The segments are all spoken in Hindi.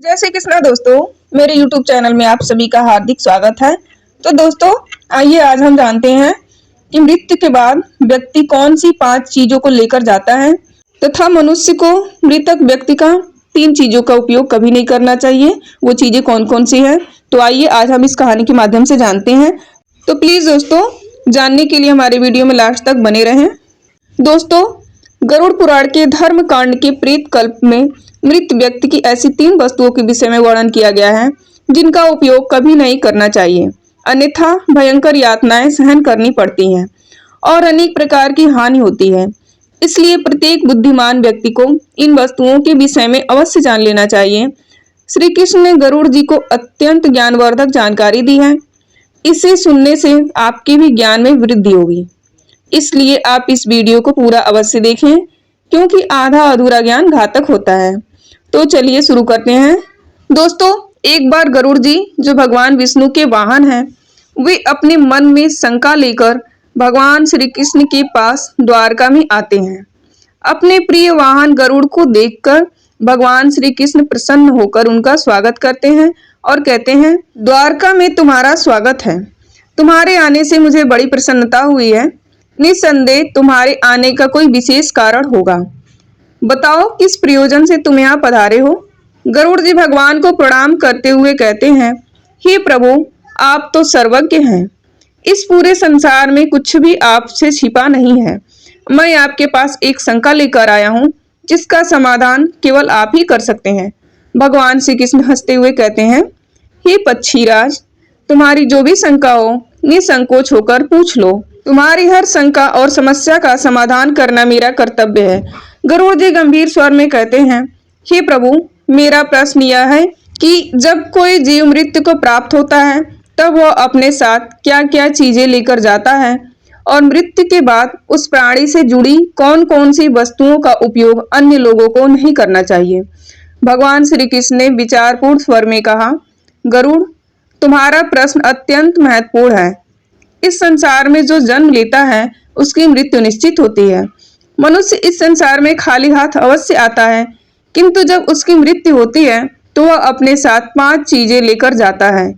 जय श्री कृष्णा दोस्तों, मेरे YouTube चैनल में आप सभी का हार्दिक स्वागत है। तो दोस्तों, आइए आज हम जानते हैं कि मृत्यु के बाद व्यक्ति कौन सी 5 चीजों को लेकर जाता है तथा मनुष्य को मृतक व्यक्ति का 3 चीजों का उपयोग कभी नहीं करना चाहिए। वो चीजें कौन कौन सी है, तो आइए आज हम इस कहानी के माध्यम से जानते हैं। तो प्लीज दोस्तों, जानने के लिए हमारे वीडियो में लास्ट तक बने रहें। दोस्तों, गरुड़ पुराण के धर्म कांड के प्रेत कल्प में मृत व्यक्ति की ऐसी 3 वस्तुओं के विषय में वर्णन किया गया है जिनका उपयोग कभी नहीं करना चाहिए, अन्यथा भयंकर यातनाएं सहन करनी पड़ती हैं और अनेक प्रकार की हानि होती है। इसलिए प्रत्येक बुद्धिमान व्यक्ति को इन वस्तुओं के विषय में अवश्य जान लेना चाहिए। श्री कृष्ण ने गरुड़ जी को अत्यंत ज्ञानवर्धक जानकारी दी है। इसे सुनने से आपके भी ज्ञान में वृद्धि होगी, इसलिए आप इस वीडियो को पूरा अवश्य देखें, क्योंकि आधा अधूरा ज्ञान घातक होता है। तो चलिए शुरू करते हैं। दोस्तों, एक बार गरुड़ जी, जो भगवान विष्णु के वाहन हैं, वे अपने मन में शंका लेकर भगवान श्री कृष्ण के पास द्वारका में आते हैं। अपने प्रिय वाहन गरुड़ को देखकर भगवान श्री कृष्ण प्रसन्न होकर उनका स्वागत करते हैं और कहते हैं, द्वारका में तुम्हारा स्वागत है। तुम्हारे आने से मुझे बड़ी प्रसन्नता हुई है। निस्संदेह तुम्हारे आने का कोई विशेष कारण होगा। बताओ, किस प्रयोजन से तुम यहाँ पधारे हो? गरुड़ जी भगवान को प्रणाम करते हुए कहते हैं, हे प्रभु, आप तो सर्वज्ञ हैं। इस पूरे संसार में कुछ भी आपसे छिपा नहीं है। मैं आपके पास एक शंका लेकर आया हूँ, जिसका समाधान केवल आप ही कर सकते हैं। भगवान श्री कृष्ण हंसते हुए कहते हैं, हे पक्षीराज, तुम्हारी जो भी शंका हो निसंकोच होकर पूछ लो। तुम्हारी हर शंका और समस्या का समाधान करना मेरा कर्तव्य है। गरुड़ जी गंभीर स्वर में कहते हैं, हे प्रभु, मेरा प्रश्न यह है कि जब कोई जीव मृत्यु को प्राप्त होता है तब वह अपने साथ क्या क्या चीजें लेकर जाता है और मृत्यु के बाद उस प्राणी से जुड़ी कौन कौन सी वस्तुओं का उपयोग अन्य लोगों को नहीं करना चाहिए। भगवान श्री कृष्ण ने विचारपूर्ण स्वर में कहा, गरुड़, तुम्हारा प्रश्न अत्यंत महत्वपूर्ण है। इस संसार में जो जन्म लेता है उसकी मृत्यु निश्चित होती है। मनुष्य इस संसार में खाली हाथ अवश्य आता है, किंतु जब उसकी मृत्यु होती है तो वह अपने साथ 5 चीजें लेकर जाता है।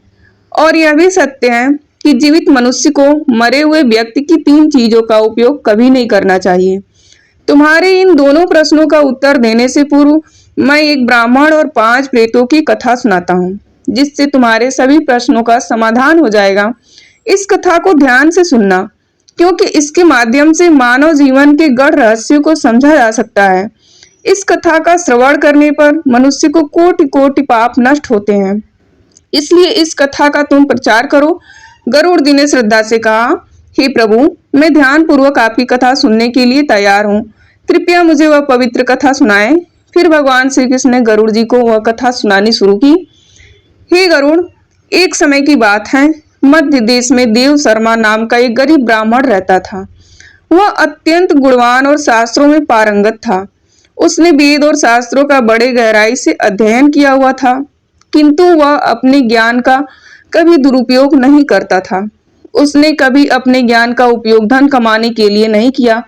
और यह भी सत्य है कि जीवित मनुष्य को मरे हुए व्यक्ति की 3 चीजों का उपयोग कभी नहीं करना चाहिए। तुम्हारे इन दोनों प्रश्नों का उत्तर देने से पूर्व मैं एक ब्राह्मण और 5 प्रेतों की कथा सुनाता हूँ, जिससे तुम्हारे सभी प्रश्नों का समाधान हो जाएगा। इस कथा को ध्यान से सुनना, क्योंकि इसके माध्यम से मानव जीवन के गढ़ रहस्यों को समझा जा सकता है। इस कथा का श्रवण करने पर मनुष्य को कोटि कोटि पाप नष्ट होते हैं, इसलिए इस कथा का तुम प्रचार करो। गरुड़ जी ने श्रद्धा से कहा, हे प्रभु, मैं ध्यान पूर्वक आपकी कथा सुनने के लिए तैयार हूँ। कृपया मुझे वह पवित्र कथा सुनाएं। फिर भगवान श्री कृष्ण ने गरुड़ जी को वह कथा सुनानी शुरू की। हे गरुड़, एक समय की बात है, मध्य देश में देव शर्मा नाम का एक गरीब ब्राह्मण रहता था। वह अत्यंत गुणवान और शास्त्रों में पारंगत था। उसने वेद और शास्त्रों का बड़े गहराई से अध्ययन किया हुआ था, किंतु वह अपने ज्ञान का कभी दुरुपयोग नहीं करता था। उसने कभी अपने ज्ञान का उपयोग धन कमाने के लिए नहीं किया।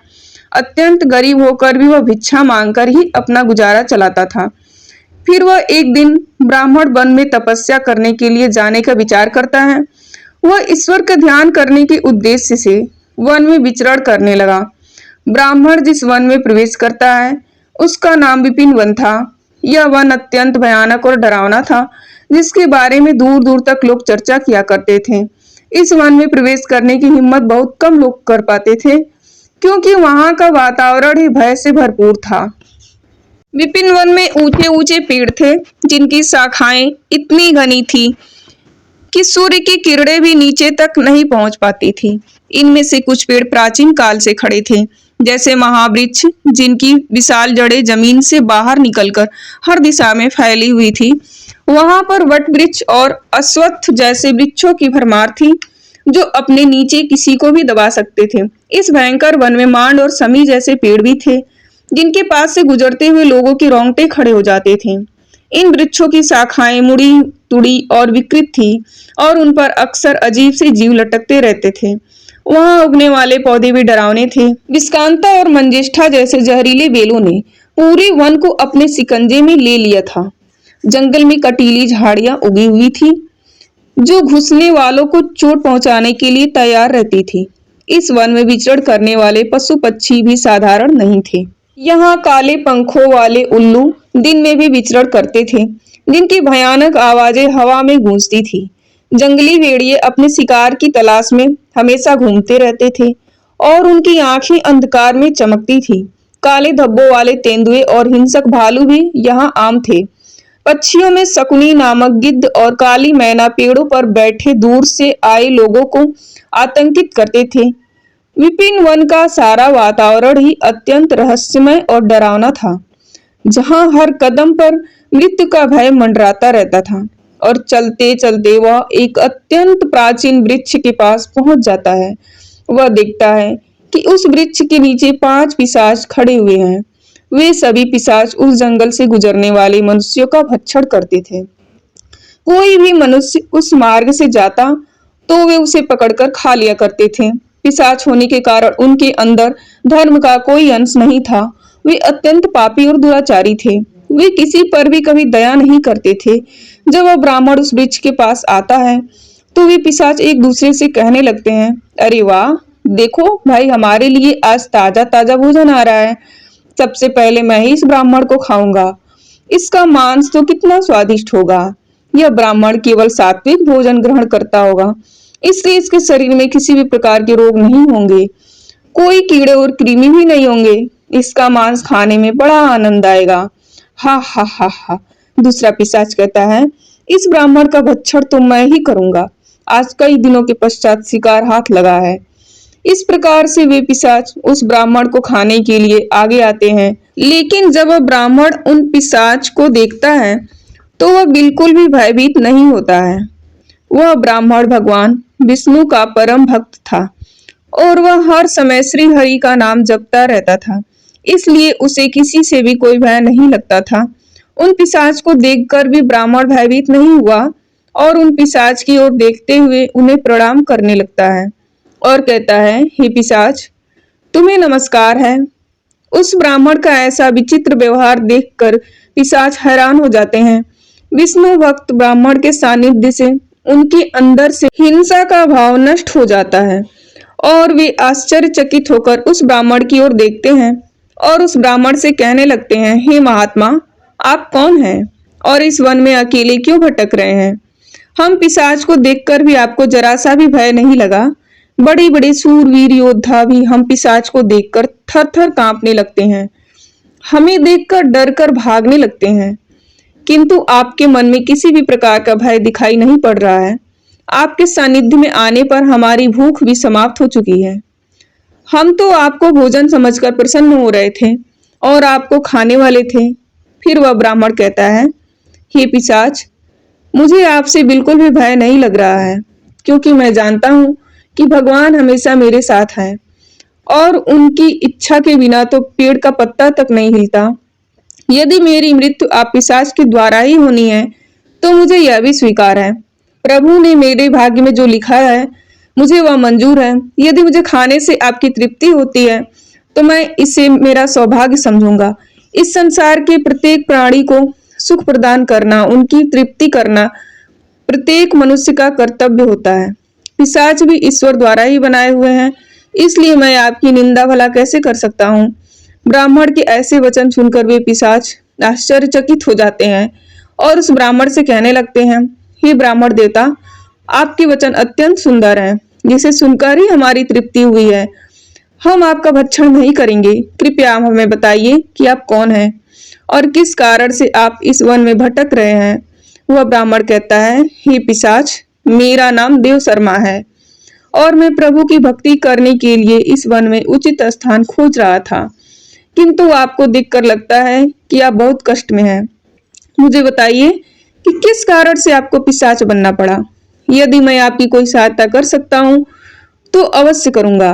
अत्यंत गरीब होकर भी वह भिक्षा मांगकर ही अपना गुजारा चलाता था। फिर वह एक दिन ब्राह्मण वन में तपस्या करने के लिए जाने का विचार करता है। वह ईश्वर का ध्यान करने के उद्देश्य से वन में विचरण करने लगा। ब्राह्मण जिस वन में प्रवेश करता है उसका नाम विपिन वन था। यह वन अत्यंत भयानक और डरावना था, जिसके बारे में दूर दूर तक लोग चर्चा किया करते थे। इस वन में प्रवेश करने की हिम्मत बहुत कम लोग कर पाते थे, क्योंकि वहां का वातावरण ही भय से भरपूर था। विपिन वन में ऊंचे ऊंचे पेड़ थे, जिनकी शाखाएं इतनी घनी थी कि सूर्य की किरणें भी नीचे तक नहीं पहुंच पाती थी। इनमें से कुछ पेड़ प्राचीन काल से खड़े थे, जैसे महावृक्ष, जिनकी विशाल जड़ें जमीन से बाहर निकलकर हर दिशा में फैली हुई थी। वहां पर वट वृक्ष और अश्वत्थ जैसे वृक्षों की भरमार थी, जो अपने नीचे किसी को भी दबा सकते थे। इस भयंकर वन में मांड और समी जैसे पेड़ भी थे, जिनके पास से गुजरते हुए लोगों के रोंगटे खड़े हो जाते थे। इन वृक्षों की शाखाएं मुड़ी तुड़ी और विकृत थी और उन पर अक्सर अजीब से जीव लटकते रहते थे। वहां उगने वाले पौधे भी डरावने थे। विस्कांता और मंजिष्ठा जैसे जहरीले बेलों ने पूरे वन को अपने शिकंजे में ले लिया था। जंगल में कटीली झाड़ियां उगी हुई थी जो घुसने वालों को चोट पहुंचाने के लिए तैयार रहती थी। इस वन में विचरण करने वाले पशु पक्षी भी साधारण नहीं थे। यहाँ काले पंखों वाले उल्लू दिन में भी विचरण करते थे, जिनकी भयानक आवाजें हवा में गूंजती थी। जंगली भेड़िए अपने शिकार की तलाश में हमेशा घूमते रहते थे और उनकी आंखें अंधकार में चमकती थी। काले धब्बों वाले तेंदुए और हिंसक भालू भी यहाँ आम थे। पक्षियों में शकुनी नामक गिद्ध और काली मैना पेड़ों पर बैठे दूर से आए लोगों को आतंकित करते थे। विपिन वन का सारा वातावरण ही अत्यंत रहस्यमय और डरावना था, जहां हर कदम पर मृत्यु का भय मंडराता रहता था। और चलते चलते वह एक अत्यंत प्राचीन वृक्ष के पास पहुंच जाता है। वह देखता है कि उस वृक्ष के नीचे 5 पिशाच खड़े हुए हैं। वे सभी पिशाच उस जंगल से गुजरने वाले मनुष्यों का भक्षण करते थे। कोई भी मनुष्य उस मार्ग से जाता तो वे उसे पकड़कर खा लिया करते थे। पिशाच होने के कारण उनके अंदर धर्म का कोई अंश नहीं था। वे अत्यंत पापी और दुराचारी थे। वे किसी पर भी कभी दया नहीं करते थे। जब वह ब्राह्मण उस वृक्ष के पास आता है तो वे पिशाच एक दूसरे से कहने लगते हैं, अरे वाह, देखो भाई, हमारे लिए आज ताजा ताजा भोजन आ रहा है। सबसे पहले मैं ही इस ब्राह्मण को खाऊंगा। इसका मांस तो कितना स्वादिष्ट होगा। यह ब्राह्मण केवल सात्विक भोजन ग्रहण करता होगा, इसलिए इसके शरीर में किसी भी प्रकार के रोग नहीं होंगे, कोई कीड़े और कृमि भी नहीं होंगे। इसका मांस खाने में बड़ा आनंद आएगा। हा हा हा हा। दूसरा पिशाच कहता है, इस ब्राह्मण का भक्षण तो मैं ही करूंगा। आज कई दिनों के पश्चात शिकार हाथ लगा है। इस प्रकार से वे पिशाच उस ब्राह्मण को खाने के लिए आगे आते हैं। लेकिन जब वह ब्राह्मण उन पिशाच को देखता है तो वह बिल्कुल भी भयभीत नहीं होता है। वह ब्राह्मण भगवान विष्णु का परम भक्त था और वह हर समय श्री हरि का नाम जपता रहता था, इसलिए उसे किसी से भी कोई भय नहीं लगता था। उन पिशाच को देखकर भी ब्राह्मण भयभीत नहीं हुआ और उन पिशाच की ओर देखते हुए उन्हें प्रणाम करने लगता है और कहता है, हे पिशाच, तुम्हें नमस्कार है। उस ब्राह्मण का ऐसा विचित्र व्यवहार देखकर पिशाच हैरान हो जाते हैं। विष्णु भक्त ब्राह्मण के सानिध्य से उनके अंदर से हिंसा का भाव नष्ट हो जाता है और वे आश्चर्यचकित होकर उस ब्राह्मण की ओर देखते हैं और उस ब्राह्मण से कहने लगते हैं, हे महात्मा, आप कौन हैं और इस वन में अकेले क्यों भटक रहे हैं? हम पिशाच को देखकर भी आपको जरा सा भी भय नहीं लगा। बड़े बड़े सूरवीर योद्धा भी हम पिशाच को देखकर थर थर कांपने लगते हैं, हमें देखकर डर कर भागने लगते हैं, किंतु आपके मन में किसी भी प्रकार का भय दिखाई नहीं पड़ रहा है। आपके सानिध्य में आने पर हमारी भूख भी समाप्त हो चुकी है। हम तो आपको भोजन समझकर प्रसन्न हो रहे थे और आपको खाने वाले थे। फिर वह ब्राह्मण कहता है, हे पिशाच, मुझे आपसे बिल्कुल भी भय नहीं लग रहा है, क्योंकि मैं जानता हूं कि भगवान हमेशा मेरे साथ है और उनकी इच्छा के बिना तो पेड़ का पत्ता तक नहीं हिलता। यदि मेरी मृत्यु आप पिशाच के द्वारा ही होनी है तो मुझे यह भी स्वीकार है। प्रभु ने मेरे भाग्य में जो लिखा है मुझे वह मंजूर है। यदि मुझे खाने से आपकी तृप्ति होती है तो मैं इसे मेरा सौभाग्य समझूंगा। इस संसार के प्रत्येक प्राणी को सुख प्रदान करना, उनकी तृप्ति करना प्रत्येक मनुष्य का कर्तव्य होता है। पिशाच भी ईश्वर द्वारा ही बनाए हुए हैं, इसलिए मैं आपकी निंदा भला कैसे कर सकता हूँ। ब्राह्मण के ऐसे वचन सुनकर वे पिशाच आश्चर्यचकित हो जाते हैं और उस ब्राह्मण से कहने लगते हैं, हे ब्राह्मण देवता, आपके वचन अत्यंत सुंदर हैं, जिसे सुनकर ही हमारी तृप्ति हुई है। हम आपका भक्षण नहीं करेंगे। कृपया आप हमें बताइए कि आप कौन हैं और किस कारण से आप इस वन में भटक रहे हैं। वह ब्राह्मण कहता है, हे पिशाच, मेरा नाम देव शर्मा है और मैं प्रभु की भक्ति करने के लिए इस वन में उचित स्थान खोज रहा था, किंतु आपको देखकर लगता है कि आप बहुत कष्ट में हैं। मुझे बताइए कि किस कारण से आपको पिशाच बनना पड़ा। यदि मैं आपकी कोई सहायता कर सकता हूँ तो अवश्य करूंगा।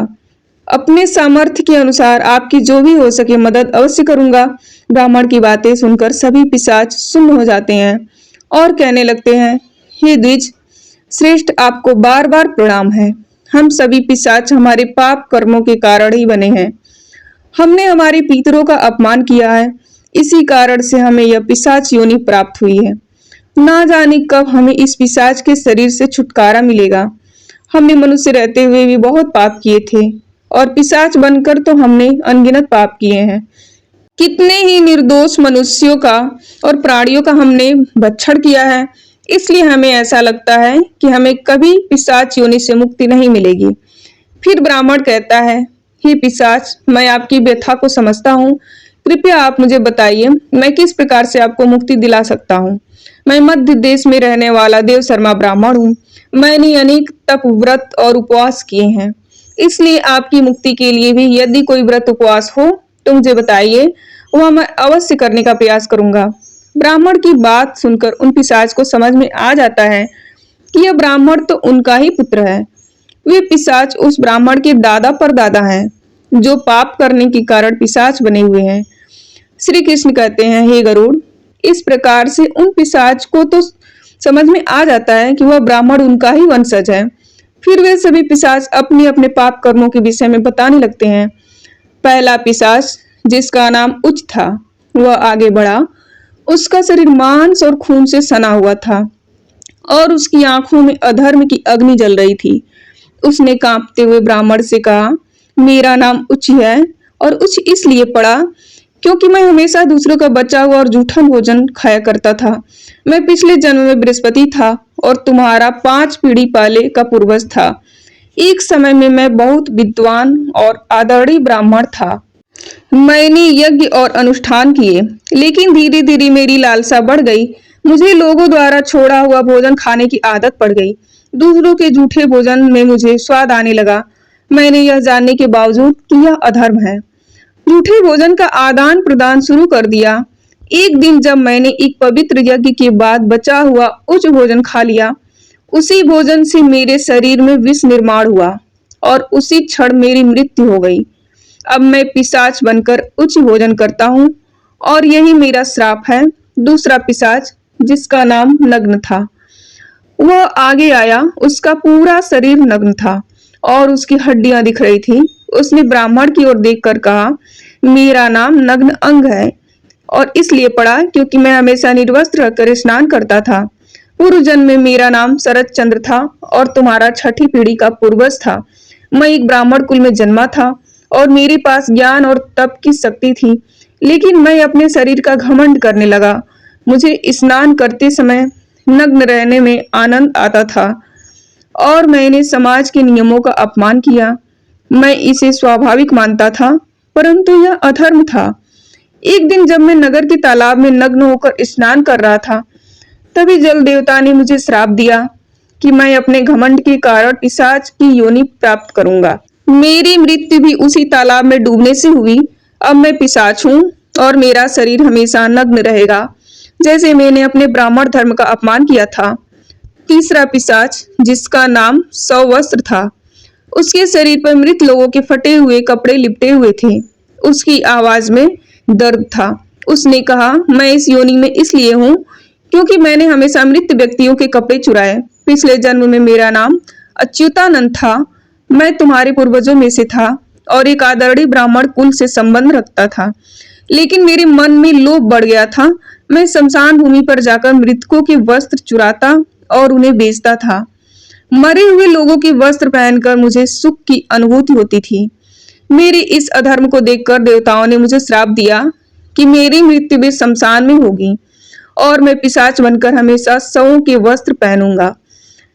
अपने सामर्थ्य के अनुसार आपकी जो भी हो सके मदद अवश्य करूंगा। ब्राह्मण की बातें सुनकर सभी पिशाच सुन्न हो जाते हैं और कहने लगते हैं, हे द्विज श्रेष्ठ, आपको बार बार प्रणाम है। हम सभी पिशाच हमारे पाप कर्मों के कारण ही बने हैं। हमने हमारे पितरों का अपमान किया है, इसी कारण से हमें यह पिशाच योनि प्राप्त हुई है। ना जाने कब हमें इस पिशाच के शरीर से छुटकारा मिलेगा। हमने मनुष्य रहते हुए भी बहुत पाप किए थे और पिशाच बनकर तो हमने अनगिनत पाप किए हैं। कितने ही निर्दोष मनुष्यों का और प्राणियों का हमने भक्षण किया है। इसलिए हमें ऐसा लगता है कि हमें कभी पिशाच योनि से मुक्ति नहीं मिलेगी। फिर ब्राह्मण कहता है, हे पिशाच, मैं आपकी व्यथा को समझता हूँ। कृपया आप मुझे बताइए, मैं किस प्रकार से आपको मुक्ति दिला सकता हूँ। मैं मध्य देश में रहने वाला देव शर्मा ब्राह्मण हूँ। मैंने अनेक तप, व्रत और उपवास किए हैं। इसलिए आपकी मुक्ति के लिए भी यदि कोई व्रत उपवास हो तो मुझे बताइए, वह मैं अवश्य करने का प्रयास करूंगा। ब्राह्मण की बात सुनकर उन पिशाच को समझ में आ जाता है कि यह ब्राह्मण तो उनका ही पुत्र है। वे पिशाच उस ब्राह्मण के दादा परदादा हैं, जो पाप करने के कारण पिशाच बने हुए हैं। श्री कृष्ण कहते हैं, हे गरुड़, इस प्रकार से उन पिशाच को तो समझ में आ जाता है कि वह ब्राह्मण उनका ही वंशज है। फिर वे सभी पिशाच अपने अपने पाप कर्मों के विषय में बताने लगते हैं। पहला पिशाच, जिसका नाम उच्च था, वह आगे बढ़ा। उसका शरीर मांस और खून से सना हुआ था और उसकी आंखों में अधर्म की अग्नि जल रही थी। उसने कांपते हुए ब्राह्मण से कहा, मेरा नाम उच्च है और उच्च इसलिए पड़ा क्योंकि मैं हमेशा दूसरों का बचा हुआ और जूठा भोजन खाया करता था। मैं पिछले जन्म में बृहस्पति था और तुम्हारा 5 पीढ़ी पहले का पूर्वज था। एक समय में मैं बहुत विद्वान और आदरणीय ब्राह्मण था। मैंने यज्ञ और अनुष्ठान किए, लेकिन धीरे धीरे मेरी लालसा बढ़ गई। मुझे लोगों द्वारा छोड़ा हुआ भोजन खाने की आदत पड़ गई। दूसरों के जूठे भोजन में मुझे स्वाद आने लगा। मैंने यह जानने के बावजूद कि यह अधर्म है, जूठे भोजन का आदान प्रदान शुरू कर दिया। एक दिन जब मैंने एक पवित्र यज्ञ के बाद बचा हुआ उच्च भोजन खा लिया, उसी भोजन से मेरे शरीर में विष निर्माण हुआ और उसी क्षण मेरी मृत्यु हो गई। अब मैं पिशाच बनकर उच्च भोजन करता हूँ और यही मेरा श्राप है। दूसरा पिशाच, जिसका नाम नग्न था, वह आगे आया। उसका पूरा शरीर नग्न था और उसकी हड्डियां दिख रही थी। उसने ब्राह्मण की ओर देखकर कहा, मेरा नाम नग्न अंग है और इसलिए पड़ा क्योंकि मैं हमेशा निर्वस्त्र रहकर स्नान करता था। पूर्व जन्म में मेरा नाम शरद चंद्र था और तुम्हारा 6ठी पीढ़ी का पूर्वज था। मैं एक ब्राह्मण कुल में जन्मा था और मेरे पास ज्ञान और तप की शक्ति थी, लेकिन मैं अपने शरीर का घमंड करने लगा। मुझे स्नान करते समय नग्न रहने में आनंद आता था और मैंने समाज के नियमों का अपमान किया। मैं इसे स्वाभाविक मानता था, परंतु यह अधर्म था। एक दिन जब मैं नगर के तालाब में नग्न होकर स्नान कर रहा था, तभी जल देवता ने मुझे श्राप दिया कि मैं अपने घमंड के कारण पिशाच की योनि प्राप्त करूंगा। मेरी मृत्यु भी उसी तालाब में डूबने से हुई। अब मैं पिशाच हूँ और मेरा शरीर हमेशा नग्न रहेगा, जैसे मैंने अपने ब्राह्मण धर्म का अपमान किया था। तीसरा पिशाच, जिसका नाम सौवस्त्र था, उसके शरीर पर मृत लोगों के फटे हुए कपड़े लिपटे हुए थे। उसकी आवाज में दर्द था। उसने कहा, मैं इस योनि में इसलिए हूँ क्योंकि मैंने हमेशा मृत व्यक्तियों के कपड़े चुराए। पिछले जन्म में मेरा नाम अच्युतानंद था। मैं तुम्हारे पूर्वजों में से था और एक आदरणीय ब्राह्मण कुल से संबंध रखता था, लेकिन मेरे मन में लोभ बढ़ गया था। मैं शमशान भूमि पर जाकर मृतकों के वस्त्र चुराता और उन्हें बेचता था। मरे हुए लोगों के वस्त्र पहनकर मुझे सुख की अनुभूति होती थी। मेरे इस अधर्म को देखकर देवताओं ने मुझे श्राप दिया कि मेरी मृत्यु भी शमशान में होगी और मैं पिशाच बनकर हमेशा शवों के वस्त्र पहनूंगा।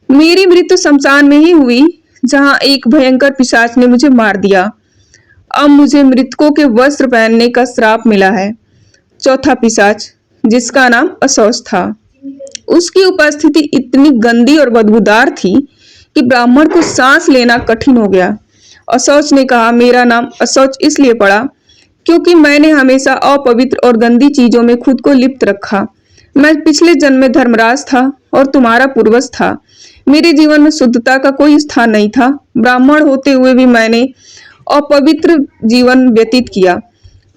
मेरी मृत्यु शमशान में ही हुई, जहां एक भयंकर पिशाच ने मुझे मार दिया। अब मुझे मृतकों के वस्त्र पहनने का श्राप मिला है। चौथा पिशाच, जिसका नाम अशौच था, उसकी उपस्थिति इतनी गंदी और बदबूदार थी कि ब्राह्मण को सांस लेना कठिन हो गया। अशौच ने कहा, मेरा नाम अशौच इसलिए पड़ा क्योंकि मैंने हमेशा अपवित्र और गंदी चीजों में खुद को लिप्त रखा। मैं पिछले जन्म में धर्मराज था और तुम्हारा पूर्वज था। मेरे जीवन में शुद्धता का कोई स्थान नहीं था। ब्राह्मण होते हुए भी मैंने अपवित्र जीवन व्यतीत किया।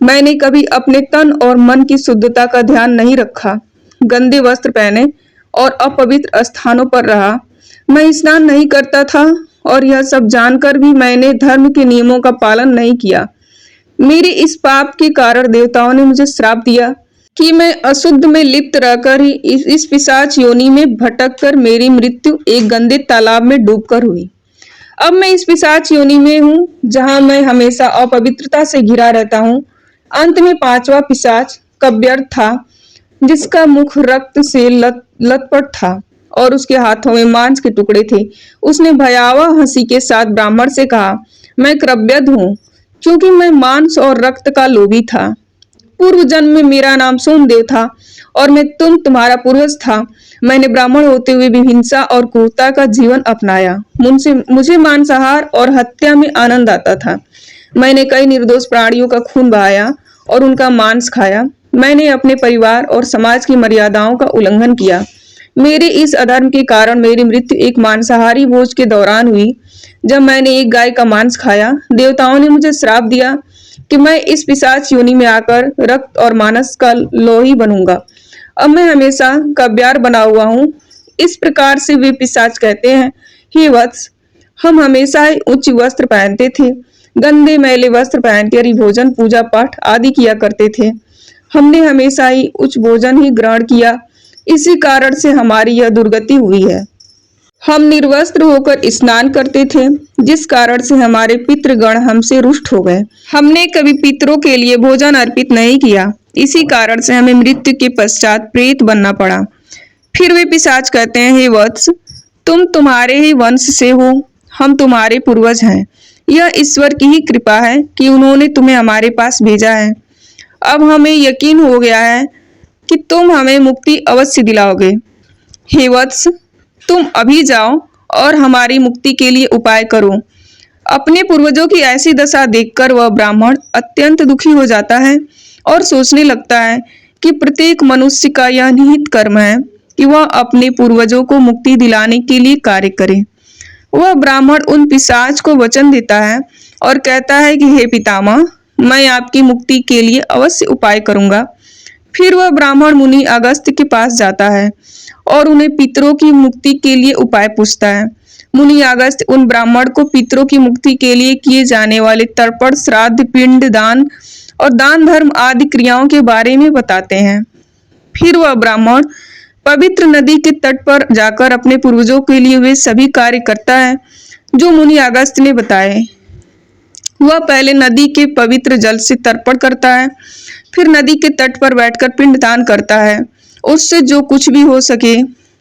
मैंने कभी अपने तन और मन की शुद्धता का ध्यान नहीं रखा, गंदे वस्त्र पहने और अपवित्र स्थानों पर रहा। मैं स्नान नहीं करता था और यह सब जानकर भी मैंने धर्म के नियमों का पालन नहीं किया। मेरे इस पाप के कारण देवताओं ने मुझे श्राप दिया कि मैं अशुद्ध में लिप्त रहकर ही इस पिशाच योनि में भटक कर मेरी मृत्यु एक गंदे तालाब में डूबकर हुई। अब मैं इस पिशाच योनि में हूँ, जहाँ मैं हमेशा अपवित्रता से घिरा रहता हूँ। अंत में पांचवा पिशाच कव्यर्थ था, जिसका मुख रक्त से लथपथ था और उसके हाथों में मांस के टुकड़े थे। उसने भयावह हंसी के साथ ब्राह्मण से कहा, मैं क्रव्यध हूँ, क्योंकि मैं मांस और रक्त का लोभी था। पूर्व जन्म में मेरा नाम सोमदेव था और मैं तुम्हारा पूर्वज था। मैंने ब्राह्मण होते हुए भी हिंसा और क्रूरता का जीवन अपनाया। मुझे मांसाहार और हत्या में आनंद आता था। मैंने कई निर्दोष प्राणियों का खून बहाया और उनका मांस खाया। मैंने अपने परिवार और समाज की मर्यादाओं का उल्लंघन किया। मेरे इस अधर्म के कारण मेरी मृत्यु एक मांसाहारी भोज के दौरान हुई। जब मैंने एक गाय का मांस खाया, देवताओं ने मुझे श्राप दिया कि मैं इस पिशाच योनि में आकर रक्त और मांस का लोही बनूंगा। अब मैं हमेशा कव्यार बना हुआ हूँ। इस प्रकार से वे पिशाच कहते हैं, हे वत्स, हम हमेशा ही उच्च वस्त्र पहनते थे, गंदे मैले वस्त्र पहनकर ही भोजन, पूजा पाठ आदि किया करते थे। हमने हमेशा ही उच्च भोजन ही ग्रहण किया, इसी कारण से हमारी यह दुर्गति हुई है। हम निर्वस्त्र होकर स्नान करते थे, जिस कारण से हमारे पितृगण हमसे रुष्ट हो गए। हमने कभी पितरों के लिए भोजन अर्पित नहीं किया, इसी कारण से हमें मृत्यु के पश्चात प्रेत बनना पड़ा। फिर वे पिशाच कहते हैं, हे वत्स, तुम तुम्हारे ही वंश से हो, हम तुम्हारे पूर्वज हैं। यह ईश्वर की ही कृपा है कि उन्होंने तुम्हें हमारे पास भेजा है। अब हमें यकीन हो गया है कि तुम हमें मुक्ति अवश्य दिलाओगे। हे वत्स, तुम अभी जाओ और हमारी मुक्ति के लिए उपाय करो। अपने पूर्वजों की ऐसी दशा देखकर वह ब्राह्मण अत्यंत दुखी हो जाता है और सोचने लगता है कि प्रत्येक मनुष्य का यह निहित कर्म है कि वह अपने पूर्वजों को मुक्ति दिलाने के लिए कार्य करे। वह ब्राह्मण उन पिशाच को वचन देता है और कहता है कि हे पितामह, मैं आपकी मुक्ति के लिए अवश्य उपाय करूंगा। फिर वह ब्राह्मण मुनि अगस्त्य के पास जाता है और उन्हें पितरों की मुक्ति के लिए उपाय पूछता है। मुनि अगस्त्य उन ब्राह्मण को पितरों की मुक्ति के लिए किए जाने वाले तर्पण, श्राद्ध, पिंड दान और दान धर्म आदि क्रियाओं के बारे में बताते हैं। फिर वह ब्राह्मण पवित्र नदी के तट पर जाकर अपने पूर्वजों के लिए वे सभी कार्य करता है जो मुनि अगस्त्य ने बताए। वह पहले नदी के पवित्र जल से तर्पण करता है, फिर नदी के तट पर बैठकर पिंडदान करता है। उससे जो कुछ भी हो सके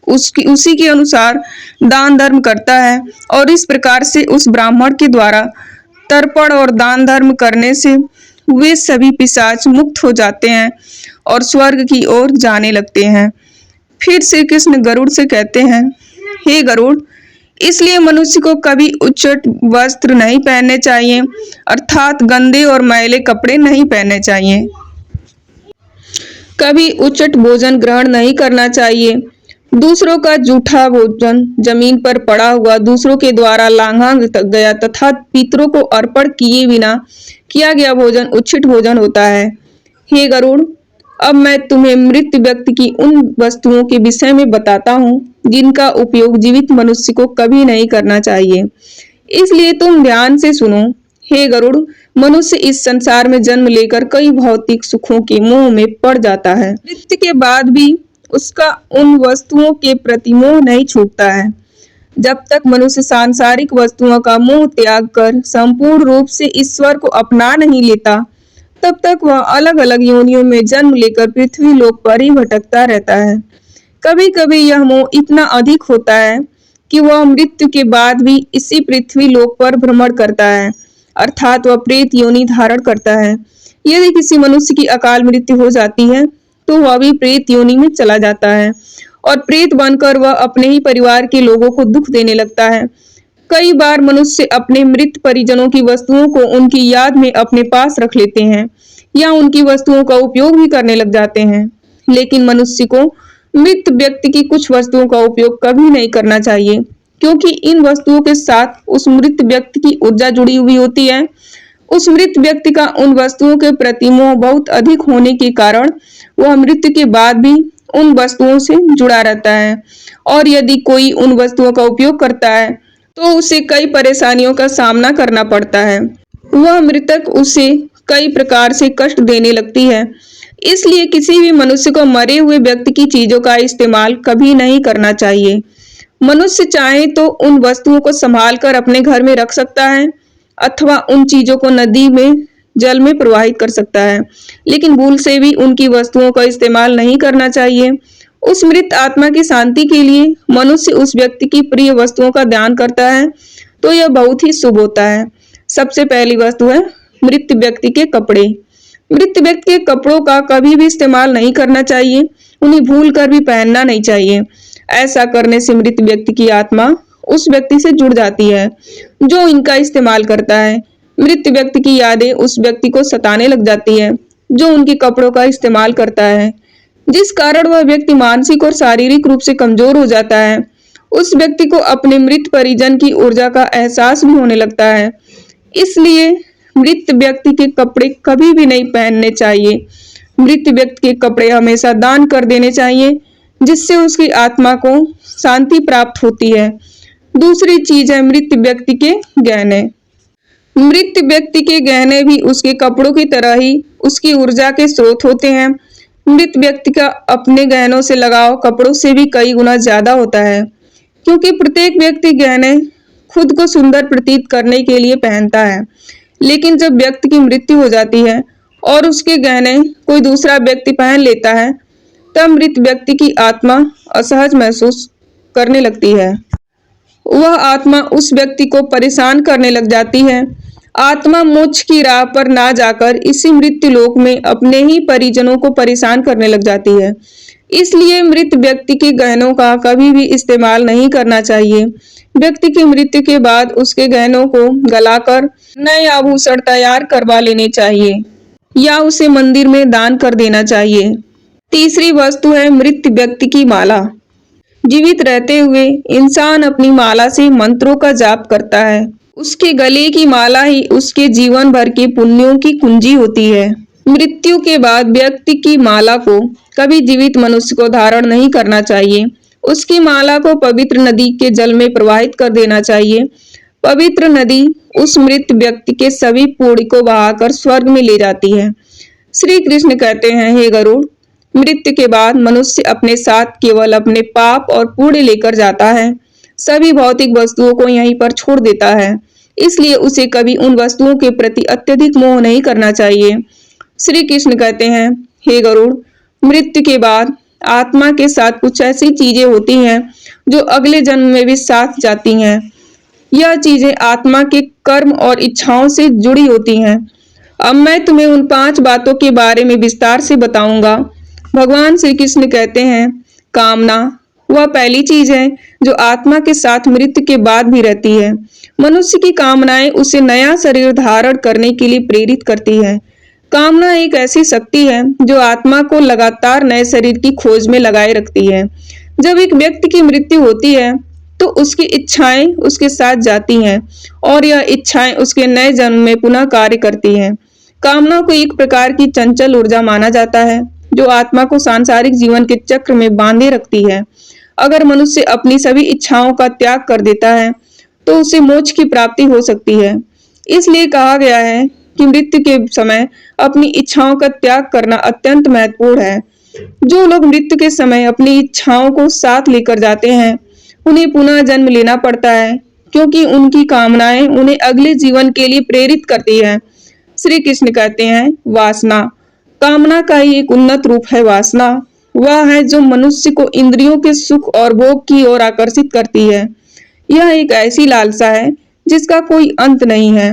उसी के अनुसार दान धर्म करता है और इस प्रकार से उस ब्राह्मण के द्वारा तर्पण और दान धर्म करने से वे सभी पिशाच मुक्त हो जाते हैं और स्वर्ग की ओर जाने लगते हैं। फिर श्री कृष्ण गरुड़ से कहते हैं, हे गरुड़, इसलिए मनुष्य को कभी उच्चट वस्त्र नहीं पहनने चाहिए, अर्थात गंदे और मैले कपड़े नहीं पहनने चाहिए। कभी उच्चट भोजन ग्रहण नहीं करना चाहिए। दूसरों का जूठा भोजन, जमीन पर पड़ा हुआ, दूसरों के द्वारा लांघा गया तथा पितरों को अर्पण किए बिना किया गया भोजन उच्छिष्ट भोजन होता है। हे गरुड़, अब मैं तुम्हें मृत व्यक्ति की उन वस्तुओं के विषय में बताता हूँ जिनका उपयोग जीवित मनुष्य को कभी नहीं करना चाहिए, इसलिए तुम ध्यान से सुनो। हे गरुड़, मनुष्य इस संसार में जन्म लेकर कई भौतिक सुखों के मोह में पड़ जाता है। मृत्यु के बाद भी उसका उन वस्तुओं के प्रति मोह नहीं छूटता है। जब तक मनुष्य सांसारिक वस्तुओं का मोह त्याग कर संपूर्ण रूप से ईश्वर को अपना नहीं लेता, तब तक वह अलग अलग योनियों में जन्म लेकर पृथ्वी लोक पर ही भटकता रहता है। कभी कभी यह मोह इतना अधिक होता है कि वह मृत्यु के बाद भी इसी पृथ्वी लोक पर भ्रमण करता है, अर्थात वह प्रेत योनि धारण करता है। यदि किसी मनुष्य की अकाल मृत्यु हो जाती है तो वह भी प्रेत योनि में चला जाता है और प्रेत बनकर वह अपने ही परिवार के लोगों को दुख देने लगता है। कई बार मनुष्य अपने मृत परिजनों की वस्तुओं को उनकी याद में अपने पास रख लेते हैं या उनकी वस्तुओं का उपयोग भी करने लग जाते हैं, लेकिन मनुष्य को मृत व्यक्ति की कुछ वस्तुओं का उपयोग कभी नहीं करना चाहिए, क्योंकि इन वस्तुओं के साथ उस मृत व्यक्ति की ऊर्जा जुड़ी हुई होती है। उस मृत व्यक्ति का उन वस्तुओं के प्रति मोह बहुत अधिक होने के कारण वह मृत्यु के बाद भी उन वस्तुओं से जुड़ा रहता है और यदि कोई उन वस्तुओं का उपयोग करता है तो उसे कई परेशानियों का सामना करना पड़ता है। वह मृतक उसे कई प्रकार से कष्ट देने लगती है। इसलिए किसी भी मनुष्य को मरे हुए व्यक्ति की चीजों का इस्तेमाल कभी नहीं करना चाहिए। मनुष्य चाहे तो उन वस्तुओं को संभाल कर अपने घर में रख सकता है अथवा उन चीजों को नदी में जल में प्रवाहित कर सकता है, लेकिन भूल से भी उनकी वस्तुओं का इस्तेमाल नहीं करना चाहिए। उस मृत आत्मा की शांति के लिए मनुष्य उस व्यक्ति की प्रिय वस्तुओं का ध्यान करता है तो यह बहुत ही शुभ होता है। सबसे पहली वस्तु है मृत व्यक्ति के कपड़े। मृत व्यक्ति के कपड़ों का कभी भी इस्तेमाल नहीं करना चाहिए, उन्हें भूल कर भी पहनना नहीं चाहिए। ऐसा करने से मृत व्यक्ति की आत्मा उस व्यक्ति से जुड़ जाती है जो इनका इस्तेमाल करता है। मृत व्यक्ति की यादें उस व्यक्ति को सताने लग जाती है जो उनके कपड़ों का इस्तेमाल करता है, जिस कारण वह व्यक्ति मानसिक और शारीरिक रूप से कमजोर हो जाता है। उस व्यक्ति को अपने मृत परिजन की ऊर्जा का एहसास भी होने लगता है। इसलिए मृत व्यक्ति के कपड़े कभी भी नहीं पहनने चाहिए। मृत व्यक्ति के कपड़े हमेशा दान कर देने चाहिए, जिससे उसकी आत्मा को शांति प्राप्त होती है। दूसरी चीज है मृत व्यक्ति के गहने। मृत व्यक्ति के गहने भी उसके कपड़ों की तरह ही उसकी ऊर्जा के स्रोत होते हैं। मृत व्यक्ति का अपने गहनों से लगाव कपड़ों से भी कई गुना ज्यादा होता है, क्योंकि प्रत्येक व्यक्ति गहने खुद को सुंदर प्रतीत करने के लिए पहनता है, लेकिन जब व्यक्ति की मृत्यु हो जाती है और उसके गहने कोई दूसरा व्यक्ति पहन लेता है, तब मृत व्यक्ति की आत्मा असहज महसूस करने लगती है। वह आत्मा उस व्यक्ति को परेशान करने लग जाती है। आत्मा मोक्ष की राह पर ना जाकर इसी मृत्यु लोक में अपने ही परिजनों को परेशान करने लग जाती है। इसलिए मृत व्यक्ति के गहनों का कभी भी इस्तेमाल नहीं करना चाहिए। व्यक्ति की मृत्यु के बाद उसके गहनों को गलाकर नए आभूषण तैयार करवा लेने चाहिए या उसे मंदिर में दान कर देना चाहिए। तीसरी वस्तु है मृत व्यक्ति की माला। जीवित रहते हुए इंसान अपनी माला से मंत्रों का जाप करता है। उसके गले की माला ही उसके जीवन भर के पुण्यों की कुंजी होती है। मृत्यु के बाद व्यक्ति की माला को कभी जीवित मनुष्य को धारण नहीं करना चाहिए। उसकी माला को पवित्र नदी के जल में प्रवाहित कर देना चाहिए। पवित्र नदी उस मृत व्यक्ति के सभी पुण्य को बहाकर स्वर्ग में ले जाती है। श्री कृष्ण कहते हैं, हे गरुड़, मृत्यु के बाद मनुष्य अपने साथ केवल अपने पाप और पुण्य लेकर जाता है। सभी भौतिक वस्तुओं को यहीं पर छोड़ देता है, इसलिए उसे कभी उन वस्तुओं के प्रति अत्यधिक मोह नहीं करना चाहिए। श्री कृष्ण कहते हैं, हे गरुड़, मृत्यु के बाद आत्मा के साथ कुछ ऐसी चीजें होती हैं जो अगले जन्म में भी साथ जाती हैं। यह चीजें आत्मा के कर्म और इच्छाओं से जुड़ी होती हैं। अब मैं तुम्हें उन 5 बातों के बारे में विस्तार से बताऊंगा। भगवान श्री कृष्ण कहते हैं, कामना वह पहली चीज है जो आत्मा के साथ मृत्यु के बाद भी रहती है। मनुष्य की कामनाएं उसे नया शरीर धारण करने के लिए प्रेरित करती है। कामना एक ऐसी शक्ति है जो आत्मा को लगातार नए शरीर की खोज में लगाए रखती है। जब एक व्यक्ति की मृत्यु होती है तो उसकी इच्छाएं उसके साथ जाती हैं और यह इच्छाएं उसके नए जन्म में पुनः कार्य करती हैं। कामना को एक प्रकार की चंचल ऊर्जा माना जाता है जो आत्मा को सांसारिक जीवन के चक्र में बांधे रखती है। अगर मनुष्य अपनी सभी इच्छाओं का त्याग कर देता है तो उसे मोक्ष की प्राप्ति हो सकती है। इसलिए कहा गया है कि मृत्यु के समय अपनी इच्छाओं का त्याग करना अत्यंत महत्वपूर्ण है। जो लोग मृत्यु के समय अपनी इच्छाओं को साथ लेकर जाते हैं उन्हें पुनः जन्म लेना पड़ता है, क्योंकि उनकी कामनाएं उन्हें अगले जीवन के लिए प्रेरित करती है। श्री कृष्ण कहते हैं, वासना कामना का ही एक उन्नत रूप है। वासना वह है जो मनुष्य को इंद्रियों के सुख और भोग की ओर आकर्षित करती है। यह एक ऐसी लालसा है जिसका कोई अंत नहीं है।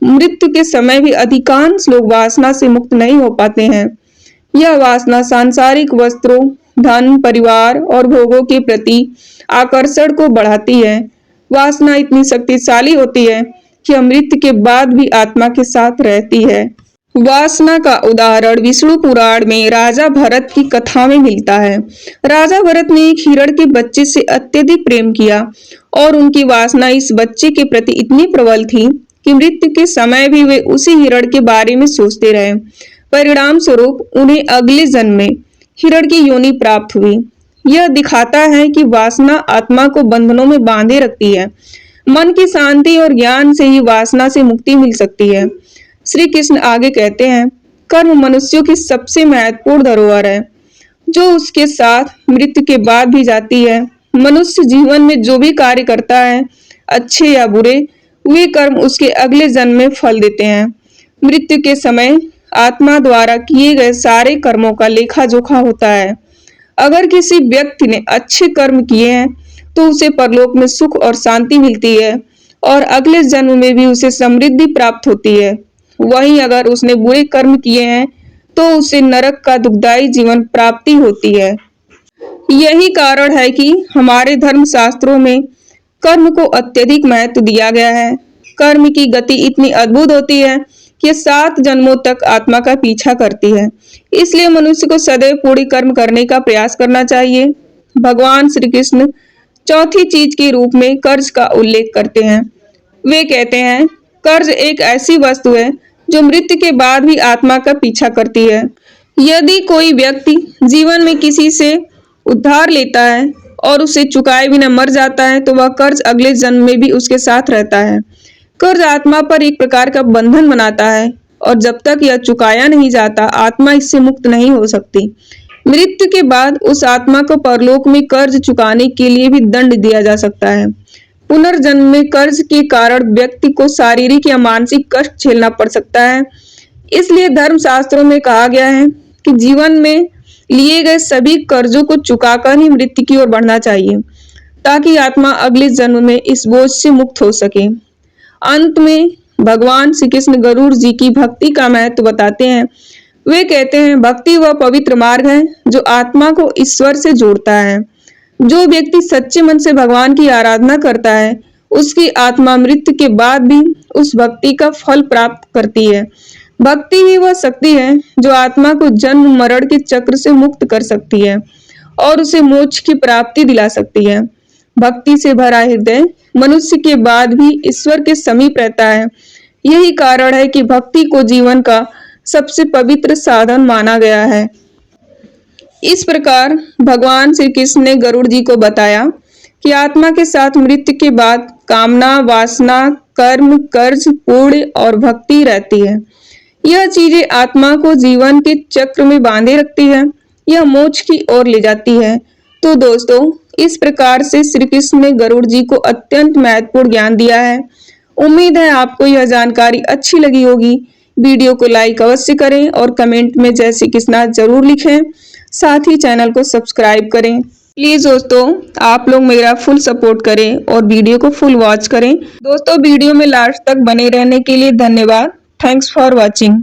मृत्यु के समय भी अधिकांश लोग वासना से मुक्त नहीं हो पाते हैं। यह वासना सांसारिक वस्त्रों, धन, परिवार और भोगों के प्रति आकर्षण को बढ़ाती है। वासना इतनी शक्तिशाली होती है कि मृत्यु के बाद भी आत्मा के साथ रहती है। वासना का उदाहरण विष्णु पुराण में राजा भरत की कथा में मिलता है। राजा भरत ने एक हिरण के बच्चे से अत्यधिक प्रेम किया और उनकी वासना इस बच्चे के प्रति इतनी प्रबल थी कि मृत्यु के समय भी वे उसी हिरण के बारे में सोचते रहे। परिणाम स्वरूप उन्हें अगले जन्म में हिरण की योनि प्राप्त हुई। यह दिखाता है कि वासना आत्मा को बंधनों में बांधे रखती है। मन की शांति और ज्ञान से ही वासना से मुक्ति मिल सकती है। श्री कृष्ण आगे कहते हैं, कर्म मनुष्यों की सबसे महत्वपूर्ण धरोहर है, जो उसके साथ मृत्यु के बाद भी जाती है। मनुष्य जीवन में जो भी कार्य करता है, अच्छे या बुरे, वे कर्म उसके अगले जन्म में फल देते हैं। मृत्यु के समय आत्मा द्वारा किए गए सारे कर्मों का लेखा जोखा होता है। अगर किसी व्यक्ति ने अच्छे कर्म किए हैं तो उसे परलोक में सुख और शांति मिलती है और अगले जन्म में भी उसे समृद्धि प्राप्त होती है। वहीं अगर उसने बुरे कर्म किए हैं तो उसे नरक का दुखदायी जीवन प्राप्ति होती है। यही कारण है कि हमारे धर्म शास्त्रों में कर्म को अत्यधिक महत्व दिया गया है। कर्म की गति इतनी अद्भुत होती है कि 7 जन्मों तक आत्मा का पीछा करती है। इसलिए मनुष्य को सदैव पूर्ण कर्म करने का प्रयास करना चाहिए। भगवान श्री कृष्ण चौथी चीज के रूप में कर्ज का उल्लेख करते हैं। वे कहते हैं, कर्ज एक ऐसी वस्तु है जो मृत्यु के बाद भी आत्मा का पीछा करती है। यदि कोई व्यक्ति जीवन में किसी से उधार लेता है और उसे चुकाए बिना मर जाता है तो वह कर्ज अगले जन्म में भी उसके साथ रहता है। कर्ज आत्मा पर एक प्रकार का बंधन बनाता है और जब तक यह चुकाया नहीं जाता, आत्मा इससे मुक्त नहीं हो सकती। मृत्यु के बाद उस आत्मा को परलोक में कर्ज चुकाने के लिए भी दंड दिया जा सकता है। पुनर्जन्म में कर्ज के कारण व्यक्ति को शारीरिक या मानसिक कष्ट झेलना पड़ सकता है। इसलिए धर्म शास्त्रों में कहा गया है कि जीवन में लिए गए सभी कर्जों को चुकाकर ही मृत्यु की ओर बढ़ना चाहिए, ताकि आत्मा अगले जन्म में इस बोझ से मुक्त हो सके। अंत में भगवान श्री कृष्ण गरुड़ जी की भक्ति का महत्व बताते हैं। वे कहते हैं, भक्ति वह पवित्र मार्ग है जो आत्मा को ईश्वर से जोड़ता है। जो व्यक्ति सच्चे मन से भगवान की आराधना करता है, उसकी आत्मा मृत्यु के बाद भी उस भक्ति का फल प्राप्त करती है। भक्ति ही वह शक्ति है जो आत्मा को जन्म मरण के चक्र से मुक्त कर सकती है और उसे मोक्ष की प्राप्ति दिला सकती है। भक्ति से भरा हृदय मनुष्य के बाद भी ईश्वर के समीप रहता है। यही कारण है कि भक्ति को जीवन का सबसे पवित्र साधन माना गया है। इस प्रकार भगवान श्री कृष्ण ने गरुड़ जी को बताया कि आत्मा के साथ मृत्यु के बाद कामना, वासना, कर्म, कर्ज, पुण्य और भक्ति रहती है। यह चीजें आत्मा को जीवन के चक्र में बांधे रखती है, यह मोक्ष की ओर ले जाती है। तो दोस्तों, इस प्रकार से श्री कृष्ण ने गरुड़ जी को अत्यंत महत्वपूर्ण ज्ञान दिया है। उम्मीद है आपको यह जानकारी अच्छी लगी होगी। वीडियो को लाइक अवश्य करें और कमेंट में जय श्री कृष्णा जरूर लिखें। साथ ही चैनल को सब्सक्राइब करें। प्लीज दोस्तों, आप लोग मेरा फुल सपोर्ट करें और वीडियो को फुल वॉच करें। दोस्तों, वीडियो में लास्ट तक बने रहने के लिए धन्यवाद। Thanks for watching.